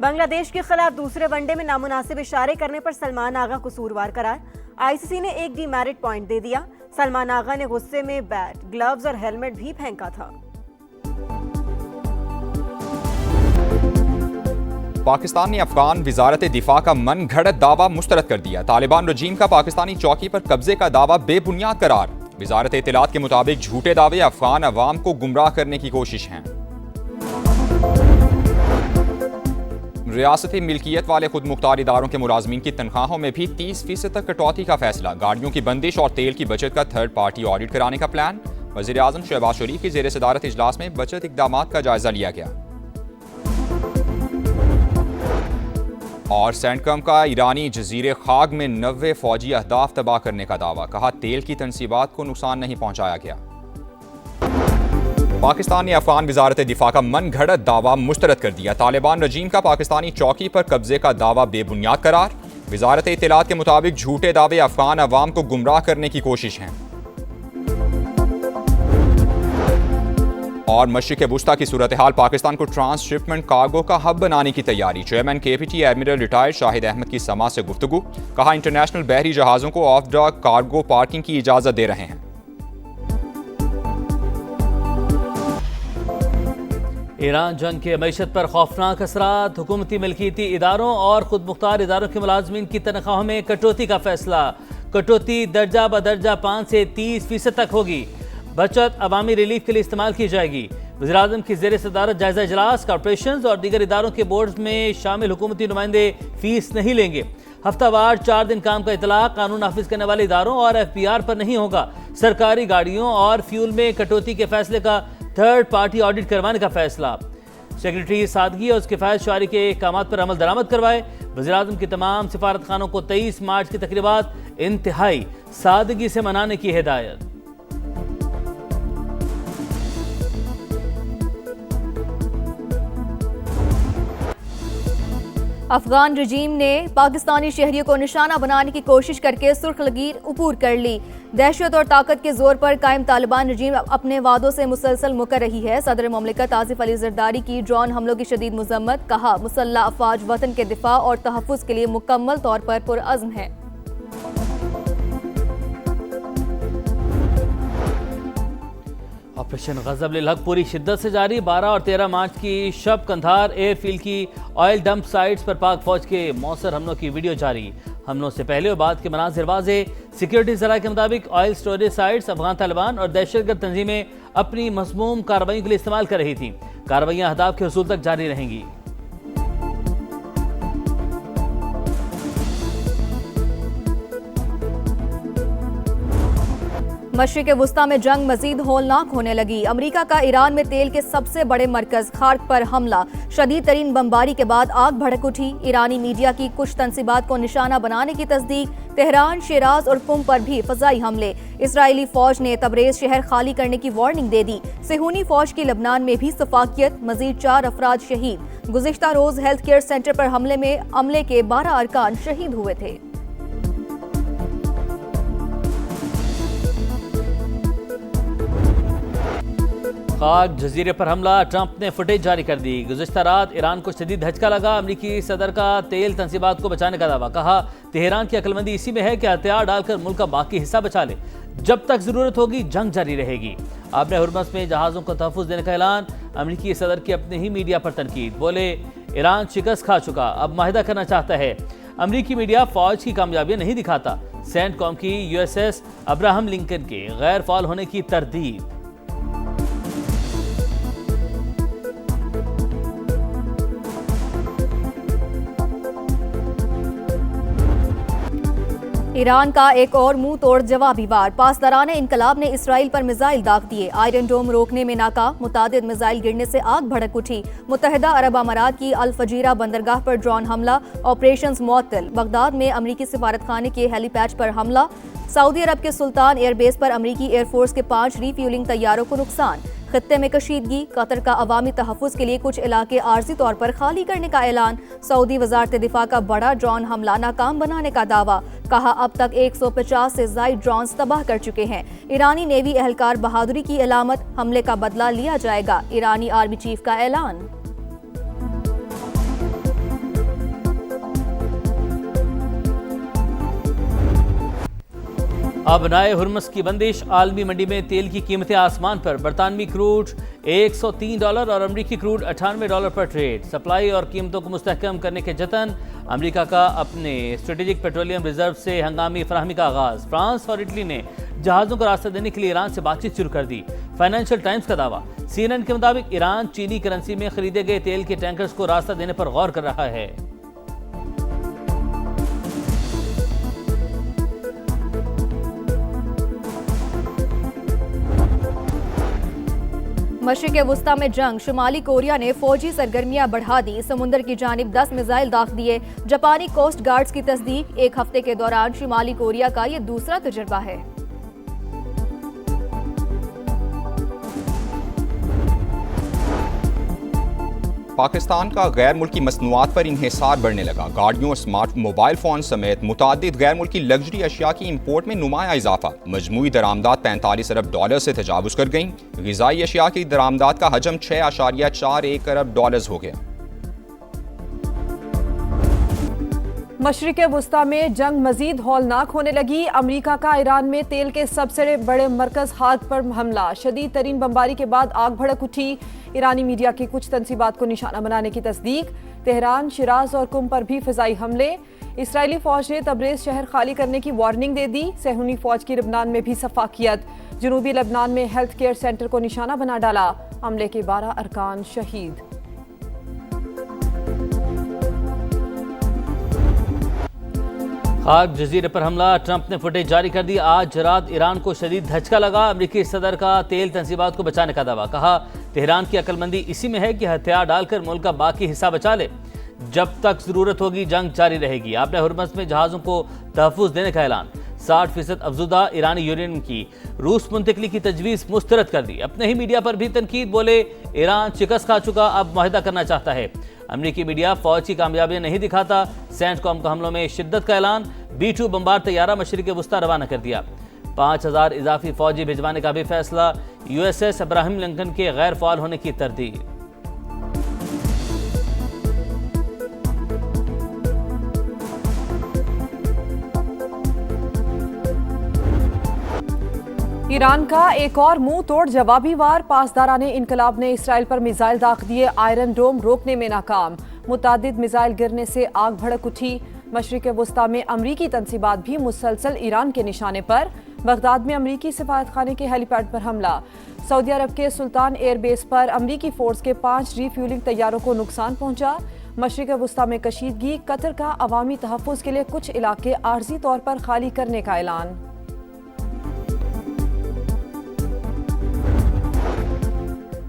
बांग्लादेश के खिलाफ दूसरे वनडे में नामुनासिब इशारे करने पर सलमान आगा कसूरवार करार। आईसीसी ने एक डीमेरिट पॉइंट दे दिया। सलमान आगा ने गुस्से में बैट, ग्लव्स और हेलमेट भी फेंका था। पाकिस्तान ने अफगान वजारत दिफा का मन घड़त दावा मुस्तरद कर दिया। तालिबान रजीम का पाकिस्तानी चौकी पर कब्जे का दावा बेबुनियाद करार। वजारत इत्तलात के मुताबिक झूठे दावे अफगान अवाम को गुमराह करने की कोशिश हैं। रियासती मिल्कियत वाले खुद मुख्तार इदारों के मुलाजमीन की तनख्वाहों में भी 30% तक कटौती का फैसला। गाड़ियों की बंदिश और तेल की बचत का थर्ड पार्टी ऑडिट कराने का प्लान। वज़ीर आज़म शहबाज शरीफ की ज़ेर सदारत इजलास में बचत इक़दामात का जायजा लिया गया। और सेंटकम का ईरानी जजीरे खाग में 90 फौजी अहदाफ तबाह करने का दावा। कहा तेल की तनसीबात को नुकसान नहीं पहुंचाया गया। पाकिस्तान ने अफगान वजारत दिफा का मन घड़त दावा मुस्तरद कर दिया। तालिबान रजीम का पाकिस्तानी चौकी पर कब्जे का दावा बेबुनियाद करार। वजारत इत्तलात के मुताबिक झूठे दावे अफगान अवाम को गुमराह करने की कोशिश हैं। और मशरिक़ वुस्ता की सूरत हाल, पाकिस्तान को ट्रांसशिपमेंट कार्गो का हब बनाने की तैयारी। Chairman KPT admiral retired Shahid Ahmed की समा से गुफ्तगू। कहा इंटरनेशनल बहरी जहाज़ों को ऑफ डॉक कार्गो पार्किंग की इजाज़त दे रहे हैं। ईरान जंग के मईशत पर खौफनाक असरात। हुकूमती मिल्कियती इदारों और खुद मुख्तार इदारों के मुलाजमीन की तनख्वाहों में कटौती का फैसला। कटौती दर्जा बदर्जा 5 से 30% तक होगी। बचत अवामी रिलीफ के लिए इस्तेमाल की जाएगी। वज़ीर आज़म की ज़ेर सदारत जायजा इजलास। कॉर्पोरेशन और दीगर इदारों के बोर्ड में शामिल हुकूमती नुमाइंदे फीस नहीं लेंगे। हफ्तावार 4 दिन काम का इतलाक कानून नाफिज करने वाले इदारों और FPR पर नहीं होगा। सरकारी गाड़ियों और फ्यूल में कटौती के फैसले का थर्ड पार्टी ऑडिट करवाने का फैसला। सेक्रेटरी सादगी और किफ़ायत शुमारी के अहकामात पर अमल दरामद करवाए। वज़ीर आज़म की तमाम सिफारत खानों को 23 मार्च की तकरीबात इंतहाई सादगी से मनाने की हिदायत। अफगान रजीम ने पाकिस्तानी शहरियों को निशाना बनाने की कोशिश करके सुर्ख लकीर उपूर कर ली। दहशत और ताकत के जोर पर कायम तालिबान रजीम अपने वादों से मुसलसल मुकर रही है। सदर मुमलिकत आसिफ अली जरदारी की ड्रोन हमलों की शदीद मजम्मत। कहा मुसल्लह अफवाज वतन के दिफा और तहफ़्फ़ुज़ के लिए मुकम्मल तौर पर पुरअज़्म है। ऑपरेशन गज़ब लिल हक पूरी शिद्दत से जारी। 12 और 13 मार्च की शब कंधार एयरफील्ड की ऑयल डंप साइट्स पर पाक फौज के मौसर हमलों की वीडियो जारी। हमलों से पहले और बाद के मनाज़िर वाज़े। सिक्योरिटी ज़राए के मुताबिक oil storage sites Afghan Taliban और दहशतगर्द तंजीमें अपनी मज़मूम कार्रवाई के लिए इस्तेमाल कर रही थीं। कार्रवाइयाँ अहदाफ के हुसूल तक जारी रहेंगी। मशरिक़ वुस्ता में जंग मजीद होलनाक होने लगी। अमरीका का ईरान में तेल के सबसे बड़े मरकज खार्क पर हमला। शदीद तरीन बमबारी के बाद आग भड़क उठी। ईरानी मीडिया की कुछ तंसीबात को निशाना बनाने की तस्दीक। तेहरान, शिराज और कुम पर भी फ़ज़ाई हमले। इसराइली फौज ने तबरेज़ शहर खाली करने की वार्निंग दे दी। सेहूनी फौज की लबनान में भी सफाकियत। मजीद 4 अफराद शहीद। गुज़िश्ता रोज़ हेल्थ केयर सेंटर पर हमले में अमले के 12 अरकान शहीद हुए थे। खाक जजीरे पर हमला। ट्रंप ने फुटेज जारी कर दी। गुज़िश्ता रात ईरान को शदीद धचका लगा। अमरीकी सदर का तेल तंसीबात को बचाने का दावा। कहा तेहरान की अक्लमंदी इसी में है कि हथियार डालकर मुल्क का बाकी हिस्सा बचा ले। जब तक जरूरत होगी जंग जारी रहेगी। आपने हुर्मस में जहाज़ों को तहफ़्फ़ुज़ देने का ऐलान। अमरीकी सदर की अपने ही मीडिया पर तनकीद। बोले ईरान शिकस्त खा चुका, अब माहिदा करना चाहता है। अमरीकी मीडिया फौज की कामयाबियां नहीं दिखाता। सेंटकॉम की USS अब्राहम लिंकन के गैर फाल होने की तरदीद। ईरान का एक और मुंह तोड़ जवाबी वार। पासदारान इनकलाब ने इसराइल पर मिसाइल दाग दिए। आयरन डोम रोकने में नाकाम। मुतादिद मिसाइल गिरने से आग भड़क उठी। मुत्तहिदा अरब अमारात की अल फजीरा बंदरगाह पर ड्रोन हमला। ऑपरेशंस मुअत्तल। बगदाद में अमरीकी सिफारतखाने के हेलीपैड पर हमला। सऊदी अरब के सुल्तान एयरबेस पर अमरीकी एयरफोर्स के 5 रीफ्यूलिंग तैयारों को नुकसान। खत्ते में कशीदगी। कतर का अवामी तहफ़्फ़ुज़ के लिए कुछ इलाके आर्जी तौर पर खाली करने का ऐलान। सऊदी वजारत दिफा का बड़ा ड्रोन हमला नाकाम बनाने का दावा। कहा अब तक 150 से ज़ायद ड्रोन तबाह कर चुके हैं। ईरानी नेवी एहलकार बहादुरी की अलामत। हमले का बदला लिया जाएगा। ईरानी आर्मी चीफ का ऐलान। अब नए हुर्मस की बंदिश, आलमी मंडी में तेल की कीमतें आसमान पर। बरतानवी क्रूड $103 और अमरीकी क्रूड $98 पर ट्रेड। सप्लाई और कीमतों को मुस्तहकम करने के जतन। अमरीका का अपने स्ट्रेटेजिक पेट्रोलियम रिजर्व से हंगामी फराहमी का आगाज। फ्रांस और इटली ने जहाज़ों को रास्ता देने के लिए ईरान से बातचीत शुरू कर दी। फाइनेंशियल टाइम्स का दावा। CNN के मुताबिक ईरान चीनी करेंसी में खरीदे गए तेल के टैंकर्स को रास्ता देने पर गौर कर रहा है। मशरिक़ वुस्ता में जंग, शुमाली कोरिया ने फौजी सरगर्मियां बढ़ा दी। समुंदर की जानिब 10 मिसाइल दाग दिए। जापानी कोस्ट गार्ड्स की तस्दीक, एक हफ्ते के दौरान शुमाली कोरिया का ये दूसरा तजुर्बा है। पाकिस्तान का गैर मुल्की मसनूआत पर इन्हिसार बढ़ने लगा। गाड़ियों, स्मार्ट मोबाइल फोन समेत मुतादिद गैर मुल्की लग्जरी अशिया की इम्पोर्ट में नुमाया इजाफा। मजमूई दरामदात $45 अरब से तजावुज कर गई। ग़िज़ाई अशिया की दरामदात का हजम $6.41 अरब हो गया। मशरिक़ वुस्ता में जंग मजीद हौलनाक होने लगी। अमरीका का ईरान में तेल के सबसे बड़े मरकज हाद पर हमला। शदीद तरीन बमबारी के बाद आग भड़क उठी। ईरानी मीडिया की कुछ तंसीबात को निशाना बनाने की तस्दीक। तेहरान, शिराज और कुम पर भी फिजाई हमले। इसराइली फौज ने तबरेज़ शहर खाली करने की वार्निंग दे दी। सहूनी फौज की लबनान में भी सफाकियत। जनूबी लबनान में हेल्थ केयर सेंटर को निशाना बना डाला। हमले के 12 अरकान शहीद। खार्क जजीरे पर हमला, ट्रंप ने फुटेज जारी कर दी। आज रात ईरान को शदीद धचका लगा। अमरीकी सदर का तेल तंसीबात को बचाने का दावा। कहा, तेहरान की अक्लमंदी इसी में है कि हथियार डालकर मुल्क का बाकी हिस्सा बचा ले। जब तक जरूरत होगी जंग जारी रहेगी। आपने हुर्मस में जहाज़ों को तहफ़्फ़ुज़ देने का ऐलान। 60% अफजुदा ईरानी यूरेनियम की रूस मुंतकली की तजवीज़ मुस्तरद कर दी। अपने ही मीडिया पर भी तनकीद, बोले ईरान शिकस्त खा चुका, अब मुआहदा करना चाहता है। अमरीकी मीडिया फौज की कामयाबियां नहीं दिखाता। सेंटकॉम का हमलों में शिद्दत का ऐलान। B-2 बम्बार तैयारा मशरिक़ वुस्ता रवाना कर दिया। 5000 इजाफी फौजी भिजवाने का भी फैसला। USS अब्राहम लिंकन के गैर फाल होने की तरदीद। ईरान का एक और मुंह तोड़ जवाबी वार। पासदाराने इनकलाब ने इसराइल पर मिसाइल दाग दिए। आयरन डोम रोकने में नाकाम। मुतादिद मिसाइल गिरने से आग भड़क उठी। मशरिक़ वुस्ता में अमरीकी तंसीबात भी मुसलसल ईरान के निशाने पर। बगदाद में अमरीकी सफारत खाने के हेलीपैड पर हमला। सऊदी अरब के सुल्तान एयरबेस पर अमरीकी फोर्स के 5 रीफ्यूलिंग तैयारों को नुकसान पहुंचा। मशरिक़ वुस्ता में कशीदगी। कतर का अवामी तहफ़्फ़ुज़ के लिए कुछ इलाके आर्जी तौर पर खाली करने का ऐलान।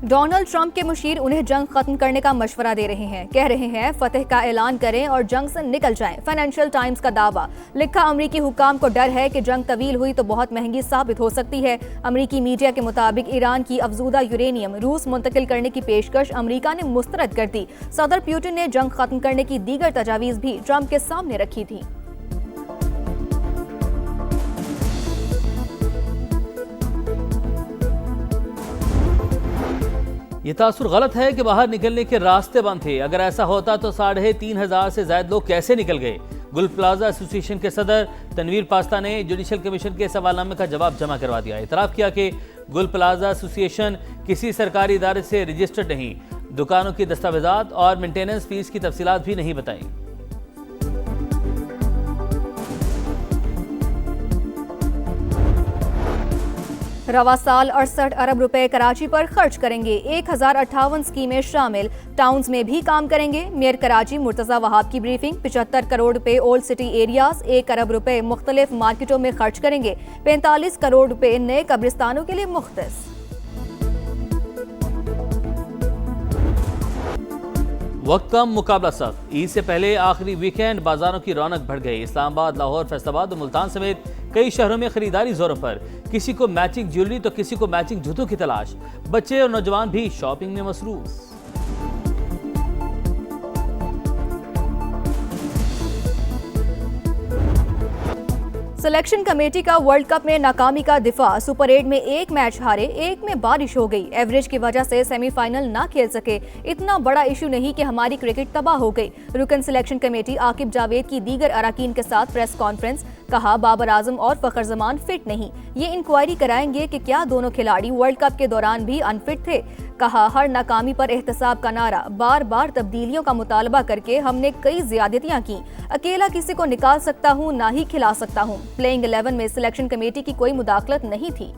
डोनाल्ड ट्रंप के मुशीर उन्हें जंग खत्म करने का मशवरा दे रहे हैं। कह रहे हैं फतह का ऐलान करें और जंग से निकल जाएं। फाइनेंशियल टाइम्स का दावा। लिखा, अमरीकी हुक्काम को डर है कि जंग तवील हुई तो बहुत महंगी साबित हो सकती है। अमरीकी मीडिया के मुताबिक ईरान की अफजूदा यूरेनियम रूस मुंतकिल करने की पेशकश अमरीका ने मुस्तरद कर दी। सदर पुतिन ने जंग खत्म करने की दीगर तजावीज़ भी ट्रंप के सामने रखी थी। ये तासुर गलत है कि बाहर निकलने के रास्ते बंद थे। अगर ऐसा होता तो 3500 से ज्यादा लोग कैसे निकल गए। गुल प्लाजा एसोसिएशन के सदर तनवीर पास्ता ने जुडिशल कमीशन के सवालनामे का जवाब जमा करवा दिया। इतराफ़ किया कि गुल प्लाजा एसोसिएशन किसी सरकारी इदारे से रजिस्टर्ड नहीं। दुकानों की दस्तावेजात और मेंटेनेंस फीस की तफसीलात भी नहीं बताई। रवा साल 68 अरब रुपए कराची पर खर्च करेंगे। 1058 स्कीमें शामिल। टाउन्स में भी काम करेंगे। मेयर कराची मुर्तज़ा वहाब की ब्रीफिंग। 75 करोड़ रुपए ओल्ड सिटी एरियाज। 1 अरब रुपए मुख्तलिफ मार्केटों में खर्च करेंगे। 45 करोड़ रुपए नए कब्रिस्तानों के लिए मुख्तस। वक्त कम, मुकाबला सख्त। ईद से पहले आखिरी वीकेंड बाजारों की रौनक बढ़ गई। इस्लामाबाद, लाहौर, फैसलाबाद और मुल्तान समेत कई शहरों में खरीदारी जोरों पर। किसी को मैचिंग ज्वेलरी तो किसी को मैचिंग जूतों की तलाश। बच्चे और नौजवान भी शॉपिंग में मसरूफ। सिलेक्शन कमेटी का वर्ल्ड कप में नाकामी का दिफा। सुपर 8 में 1 मैच हारे, 1 में बारिश हो गई। एवरेज की वजह से सेमीफाइनल ना खेल सके। इतना बड़ा इशू नहीं कि हमारी क्रिकेट तबाह हो गई। रुकन सिलेक्शन कमेटी आकिब जावेद की दीगर अराकीन के साथ प्रेस कॉन्फ्रेंस। कहा बाबर आजम और फखर जमान फिट नहीं, ये इंक्वायरी कराएंगे कि क्या दोनों खिलाड़ी वर्ल्ड कप के दौरान भी अनफिट थे। कहा हर नाकामी पर एहतसाब का नारा, बार बार तब्दीलियों का मुतालबा करके हमने कई ज्यादतियां की, अकेला किसी को निकाल सकता हूं ना ही खिला सकता हूं। प्लेइंग 11 में सिलेक्शन कमेटी की कोई मुदाखलत नहीं थी।